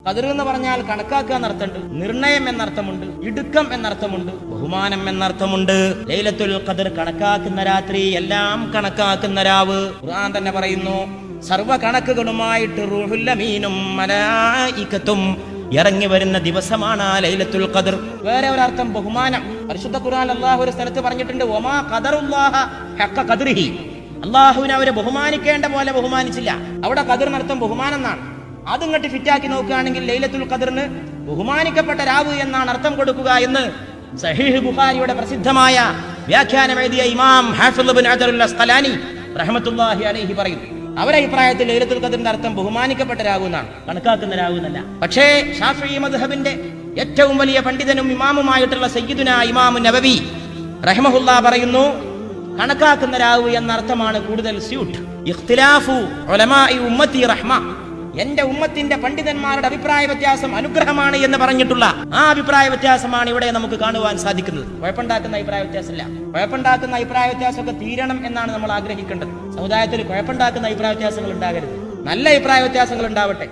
ഖദർ എന്ന് പറഞ്ഞാൽ കണക്കാക്കുക എന്നർത്ഥമുണ്ട്, നിർണയം എന്നർത്ഥമുണ്ട്, ഇടുക്കം എന്നർത്ഥമുണ്ട്, ബഹുമാനം എന്നർത്ഥമുണ്ട്. ലൈലത്തുൽ ഖദർ കണക്കാക്കുന്ന രാത്രി, എല്ലാം കണക്കാക്കുന്ന രാവ്. ഖുർആൻ തന്നെ പറയുന്നു, സർവ്വ കണക്കുകളുമായിട്ട് റൂഹുൽ അമീനും മലായികത്തും ഇറങ്ങി വരുന്ന ദിവസമാണ് ലൈലത്തുൽ ഖദർ. വേറെ ഒരർത്ഥം ബഹുമാനം. പരിശുദ്ധ ഖുർആൻ അല്ലാഹു ഒരു സ്ഥലത്ത് പറഞ്ഞിട്ടുണ്ട്, വമാ ഖദറുല്ലാഹ ഹഖ ഖദ്രിഹി. അല്ലാഹുവിനെ അവരെ ബഹുമാനിക്കേണ്ട പോലെ ബഹുമാനിച്ചില്ല. അവിടെ ഖദറിനർത്ഥം ബഹുമാനം എന്നാണ്. അതിങ്ങോട്ട് ഫിറ്റാക്കി നോക്കുകയാണെങ്കിൽ ലൈലത്തുൽ ഖദറിന് ബഹുമാനിക്കപ്പെട്ട രാവ് എന്നാണ് അർത്ഥം കൊടുക്കുക എന്ന് സഹീഹ് ബുഖാരിയുടെ പ്രസിദ്ധമായ വ്യാഖ്യാനം എഴുതിയ ഇമാം ഹാഫിദ് ഇബ്നു ഹജറുൽ അസ്ഖലാനി റഹ്മത്തുള്ളാഹി അലൈഹി പറയുന്നു. അവരുടെ അഭിപ്രായത്തിൽ ലൈലത്തുൽ ഖദറിന്റെ അർത്ഥം ബഹുമാനിക്കപ്പെട്ട രാവ് എന്നാണ്, കണക്കാക്കുന്ന രാവ് എന്നല്ല. പക്ഷേ ശാഫിഈ മദ്ഹബിന്റെ ഏറ്റവും വലിയ പണ്ഡിതനും ഇമാമുമായിട്ടുള്ള സയ്യിദുനാ ഇമാം നബവി റഹിമഹുല്ലാഹ് പറയുന്നു, കണക്കാക്കുന്ന രാവ് എന്ന അർത്ഥമാണ് കൂടുതൽ സ്യൂട്ട്. ഇഖ്തിലാഫു ഉലമാഇ ഉമ്മത്തി റഹ്മ, എന്റെ ഉമ്മത്തിന്റെ പണ്ഡിതന്മാരുടെ അഭിപ്രായ വ്യത്യാസം അനുഗ്രഹമാണ് എന്ന് പറഞ്ഞിട്ടുള്ള ആ അഭിപ്രായ വ്യത്യാസമാണ് ഇവിടെ നമുക്ക് കാണുവാൻ സാധിക്കുന്നത്. കുഴപ്പമുണ്ടാക്കുന്ന അഭിപ്രായ വ്യത്യാസമല്ല. കുഴപ്പമുണ്ടാക്കുന്ന അഭിപ്രായ വ്യത്യാസമൊക്കെ തീരണം എന്നാണ് നമ്മൾ ആഗ്രഹിക്കേണ്ടത്. സമുദായത്തിൽ കുഴപ്പമുണ്ടാക്കുന്ന അഭിപ്രായ വ്യത്യാസങ്ങൾ ഉണ്ടാകരുത്, നല്ല അഭിപ്രായ വ്യത്യാസങ്ങൾ ഉണ്ടാവട്ടെ.